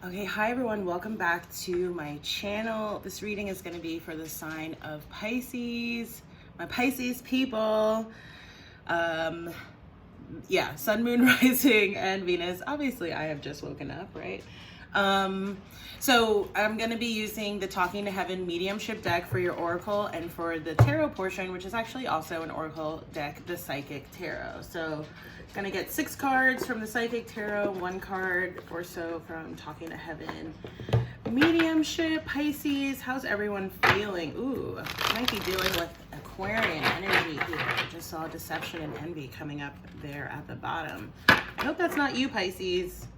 Okay, hi everyone, welcome back to my channel. This reading is going to be for the sign of Pisces, my Pisces people. Yeah, sun, moon, rising, and Venus. Obviously, I have just woken up, right? So I'm going to be using the Talking to Heaven Mediumship deck for your Oracle, and for the Tarot portion, which is actually also an Oracle deck, the Psychic Tarot. So going to get 6 cards from the Psychic Tarot, 1 card or so from Talking to Heaven Mediumship. Pisces, how's everyone feeling? Ooh, might be dealing with Aquarian energy here. I just saw deception and envy coming up there at the bottom. I hope that's not you, Pisces.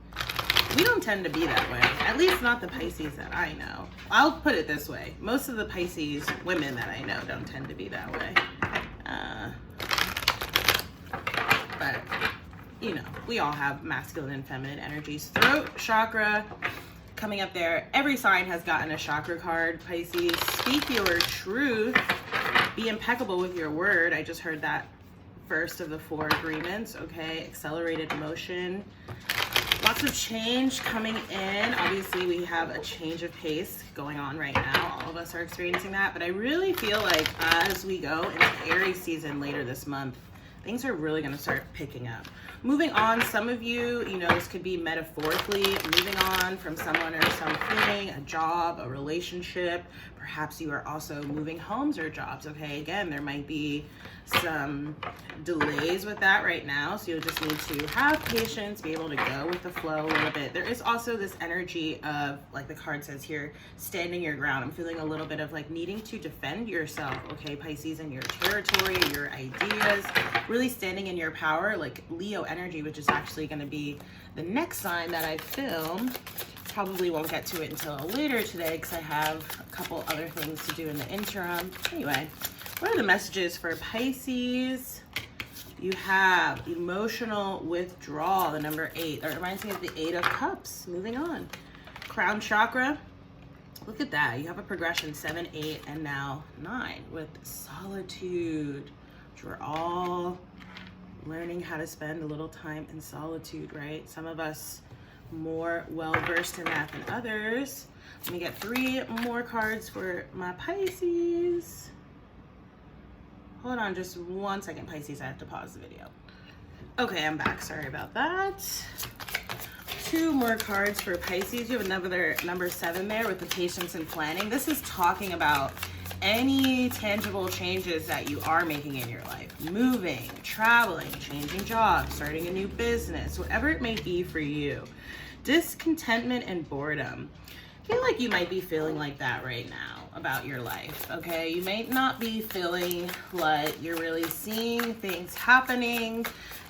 We don't tend to be that way, at least not the Pisces that I know. I'll put it this way. Most of the Pisces women that I know don't tend to be that way. But, you know, we all have masculine and feminine energies. Throat chakra coming up there. Every sign has gotten a chakra card, Pisces. Speak your truth. Be impeccable with your word. I just heard that first of the 4 agreements, okay? Accelerated motion. Lots of change coming in. Obviously, we have a change of pace going on right now. All of us are experiencing that, but I really feel like as we go into Aries season later this month, things are really going to start picking up. Moving on, some of you, you know, this could be metaphorically moving on from someone or something, a job, a relationship. Perhaps you are also moving homes or jobs, okay? Again, there might be some delays with that right now, so you'll just need to have patience, be able to go with the flow a little bit. There is also this energy of, like the card says here, standing your ground. I'm feeling a little bit of like needing to defend yourself, okay, Pisces, in your territory, your ideas, really standing in your power, like Leo energy, which is actually going to be the next sign that I film. Probably won't get to it until later today because I have a couple other things to do in the interim. Anyway, what are the messages for Pisces? You have emotional withdrawal, the number 8. That reminds me of the 8 of Cups. Moving on. Crown chakra. Look at that. You have a progression, 7, 8, and now 9 with solitude, which we're all learning how to spend a little time in solitude, right? Some of us more well-versed in that than others. Let me get 3 more cards for my Pisces. Hold on just 1 second, Pisces. I have to pause the video. Okay, I'm back. Sorry about that. 2 more cards for Pisces. You have another number 7 there with the patience and planning. This is talking about any tangible changes that you are making in your life. Moving, traveling, changing jobs, starting a new business, whatever it may be for you. Discontentment and boredom. I feel like you might be feeling like that right now about your life, okay? You might not be feeling like you're really seeing things happening,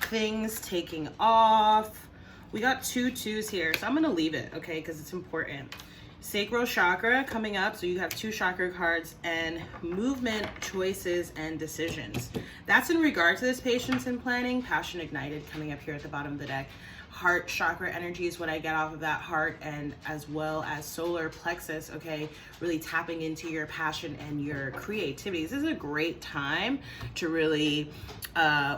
things taking off. We got 2 2s here, so I'm gonna leave it, okay, because it's important. Sacral chakra coming up, so you have 2 chakra cards, and movement, choices, and decisions. That's in regard to this patience and planning. Passion ignited coming up here at the bottom of the deck. Heart chakra energy is what I get off of that heart, and as well as solar plexus, okay, really tapping into your passion and your creativity. This is a great time to really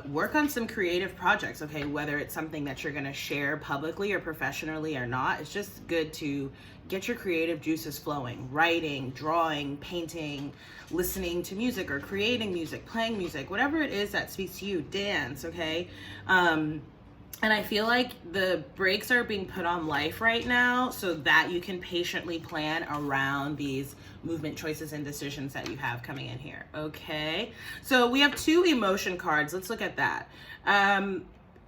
work on some creative projects, okay, whether it's something that you're going to share publicly or professionally or not. It's just good to get your creative juices flowing. Writing, drawing, painting, listening to music or creating music, playing music, whatever it is that speaks to you. Dance, okay? And I feel like the brakes are being put on life right now so that you can patiently plan around these movement, choices, and decisions that you have coming in here, okay? So we have 2 emotion cards. Let's look at that.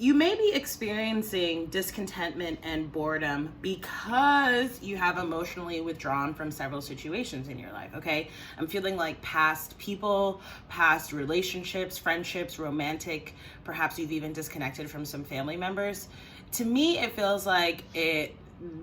You may be experiencing discontentment and boredom because you have emotionally withdrawn from several situations in your life, okay? I'm feeling like past people, past relationships, friendships, romantic, perhaps you've even disconnected from some family members. To me, it feels like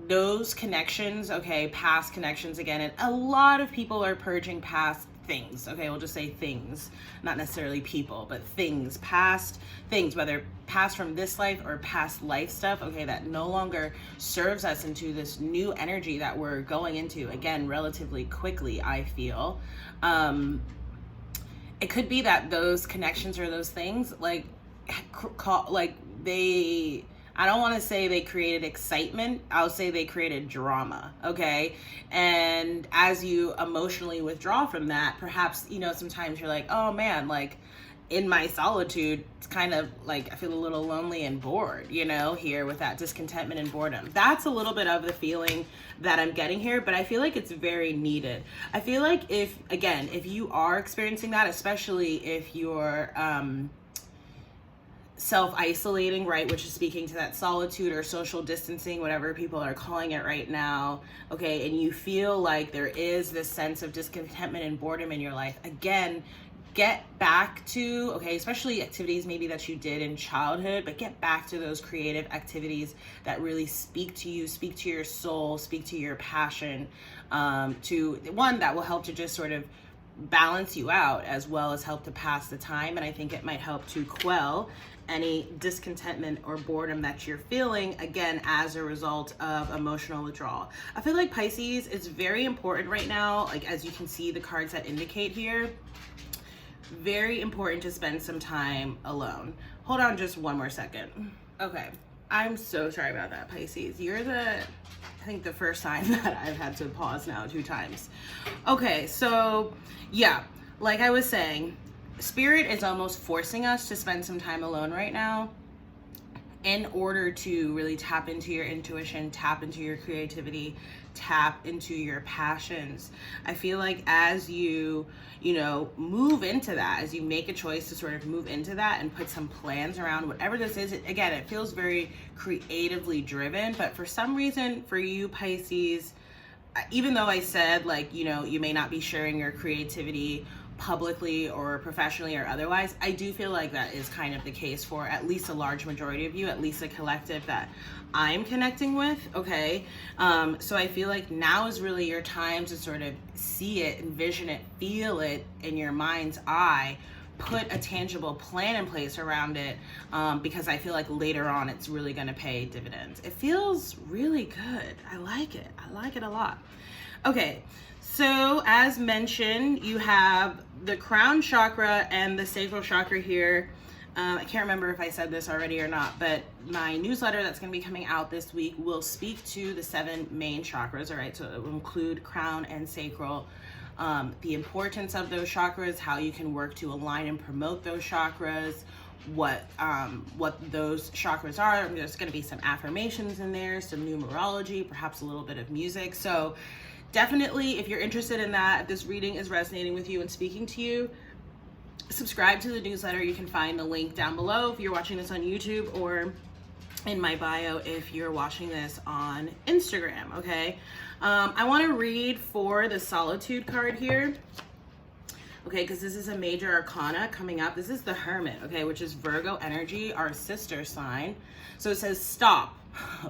those connections, okay, past connections again, and a lot of people are purging past things, okay, we'll just say things, not necessarily people, but things, past things, whether past from this life or past life stuff, okay, that no longer serves us into this new energy that we're going into, again, relatively quickly, I feel. It could be that those connections or those things, like they I don't want to say they created excitement. I'll say they created drama, okay? And as you emotionally withdraw from that, perhaps, you know, sometimes you're like, oh man, like in my solitude, it's kind of like I feel a little lonely and bored, you know, here with that discontentment and boredom. That's a little bit of the feeling that I'm getting here, but I feel like it's very needed. I feel like if you are experiencing that, especially if you're, self-isolating, right, which is speaking to that solitude or social distancing, whatever people are calling it right now, okay, and you feel like there is this sense of discontentment and boredom in your life, again, get back to, okay, especially activities maybe that you did in childhood, but get back to those creative activities that really speak to you, speak to your soul, speak to your passion, to one that will help to just sort of balance you out as well as help to pass the time. And I think it might help to quell any discontentment or boredom that you're feeling, again, as a result of emotional withdrawal. I feel like Pisces, it's very important right now, like as you can see the cards that indicate here, very important to spend some time alone. Hold on just one more second. Okay, I'm so sorry about that, Pisces. You're I think the first sign that I've had to pause now 2 times. Okay, so yeah, like I was saying, Spirit is almost forcing us to spend some time alone right now in order to really tap into your intuition, tap into your creativity, tap into your passions. I feel like as you move into that, as you make a choice to sort of move into that and put some plans around whatever this is, again, it feels very creatively driven, but for some reason for you, Pisces, even though I said like, you may not be sharing your creativity publicly or professionally or otherwise, I do feel like that is kind of the case for at least a large majority of you, at least a collective that I'm connecting with, okay? So I feel like now is really your time to sort of see it, envision it, feel it in your mind's eye, put a tangible plan in place around it, because I feel like later on it's really gonna pay dividends. It feels really good. I like it. I like it a lot. Okay, so as mentioned, you have the crown chakra and the sacral chakra here. I can't remember if I said this already or not, but my newsletter that's going to be coming out this week will speak to the 7 main chakras, all right? So it will include crown and sacral, the importance of those chakras, how you can work to align and promote those chakras, what those chakras are. There's going to be some affirmations in there, some numerology, perhaps a little bit of music. So definitely, if you're interested in that, if this reading is resonating with you and speaking to you, subscribe to the newsletter. You can find the link down below if you're watching this on YouTube, or in my bio if you're watching this on Instagram, okay? I want to read for the solitude card here, okay, because this is a major arcana coming up. This is the Hermit, okay, which is Virgo energy, our sister sign. So it says stop.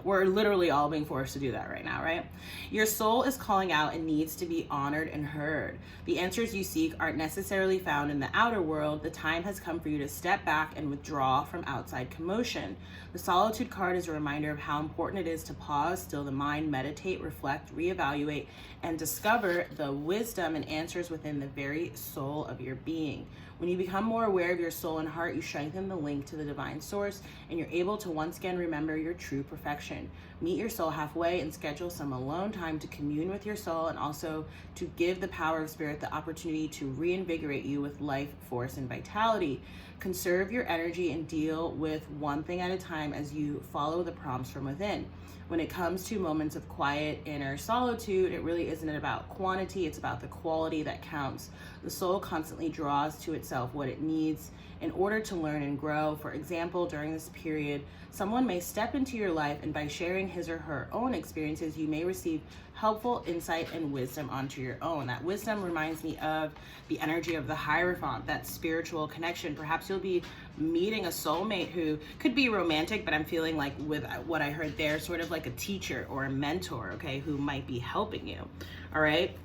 We're literally all being forced to do that right now, right? Your soul is calling out and needs to be honored and heard. The answers you seek aren't necessarily found in the outer world. The time has come for you to step back and withdraw from outside commotion. The solitude card is a reminder of how important it is to pause, still the mind, meditate, reflect, reevaluate, and discover the wisdom and answers within the very soul of your being. When you become more aware of your soul and heart, you strengthen the link to the divine source, and you're able to once again remember your true perfection. Meet your soul halfway and schedule some alone time to commune with your soul, and also to give the power of spirit the opportunity to reinvigorate you with life, force, and vitality. Conserve your energy and deal with one thing at a time as you follow the prompts from within. When it comes to moments of quiet inner solitude, it really isn't about quantity, it's about the quality that counts. The soul constantly draws to itself what it needs in order to learn and grow. For example, during this period, someone may step into your life, and by sharing his or her own experiences, you may receive helpful insight and wisdom onto your own. That wisdom reminds me of the energy of the Hierophant, that spiritual connection. Perhaps you'll be meeting a soulmate who could be romantic, but I'm feeling like with what I heard there, sort of like a teacher or a mentor, okay, who might be helping you, all right?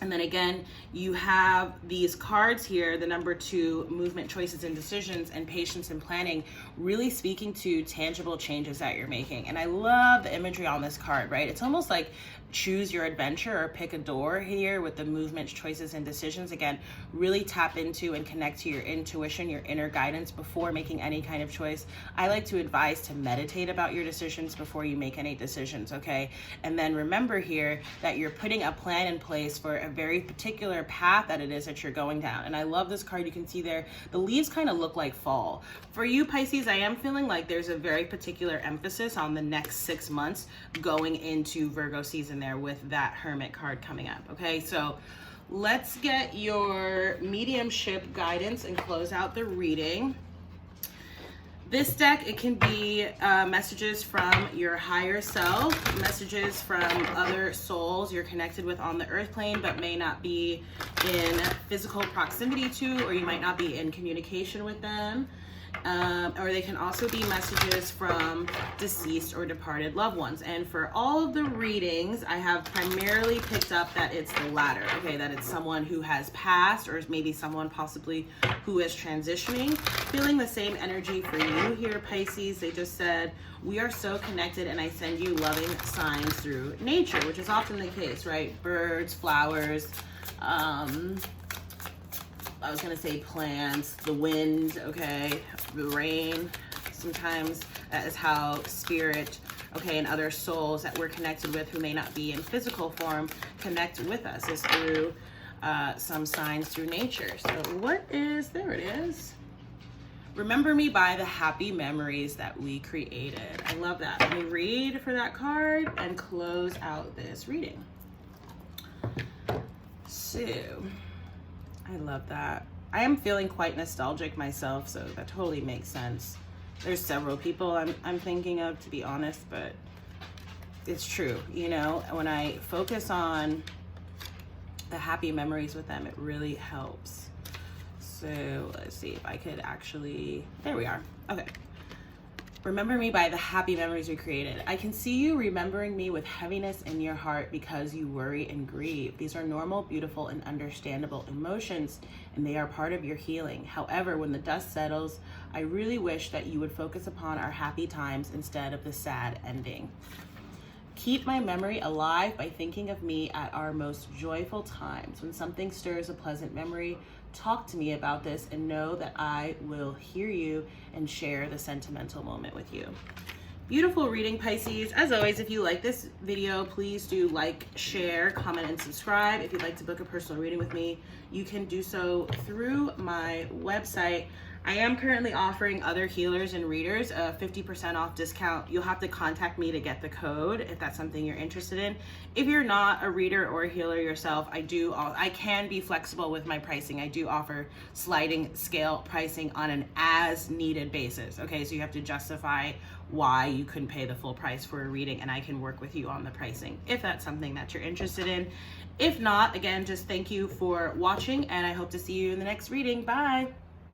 And then again, you have these cards here, the number 2, movement, choices, and decisions, and patience and planning, really speaking to tangible changes that you're making. And I love the imagery on this card, right? It's almost like choose your adventure or pick a door here with the movement, choices, and decisions. Again, really tap into and connect to your intuition, your inner guidance before making any kind of choice. I like to advise to meditate about your decisions before you make any decisions, okay? And then remember here that you're putting a plan in place for a very particular path that it is that you're going down. And I love this card. You can see there, the leaves kind of look like fall. For you, Pisces, I am feeling like there's a very particular emphasis on the next 6 months going into Virgo season there with that Hermit card coming up, okay? So let's get your mediumship guidance and close out the reading. This deck, it can be messages from your higher self, messages from other souls you're connected with on the earth plane but may not be in physical proximity to, or you might not be in communication with them. Or they can also be messages from deceased or departed loved ones. And for all of the readings, I have primarily picked up that it's the latter, okay, that it's someone who has passed, or maybe someone possibly who is transitioning. Feeling the same energy for you here, Pisces. They just said, we are so connected and I send you loving signs through nature, which is often the case, right? Birds, flowers, I was gonna say plants, the wind, okay, the rain. Sometimes that is how spirit, okay, and other souls that we're connected with who may not be in physical form connect with us, is through some signs through nature. So what is, there it is. Remember me by the happy memories that we created. I love that. Let me read for that card and close out this reading. So, I love that. I am feeling quite nostalgic myself, so that totally makes sense. There's several people I'm thinking of, to be honest, but it's true. You know, when I focus on the happy memories with them, it really helps. So let's see if I could actually, there we are. Okay. Remember me by the happy memories we created. I can see you remembering me with heaviness in your heart because you worry and grieve. These are normal, beautiful, and understandable emotions, and they are part of your healing. However, when the dust settles, I really wish that you would focus upon our happy times instead of the sad ending. Keep my memory alive by thinking of me at our most joyful times. When something stirs a pleasant memory, talk to me about this and know that I will hear you and share the sentimental moment with you. Beautiful reading, Pisces. As always, if you like this video, please do like, share, comment, and subscribe. If you'd like to book a personal reading with me, you can do so through my website. I am currently offering other healers and readers a 50% off discount. You'll have to contact me to get the code if that's something you're interested in. If you're not a reader or a healer yourself, I can be flexible with my pricing. I do offer sliding scale pricing on an as needed basis. Okay, so you have to justify why you couldn't pay the full price for a reading, and I can work with you on the pricing if that's something that you're interested in. If not, again, just thank you for watching, and I hope to see you in the next reading. Bye.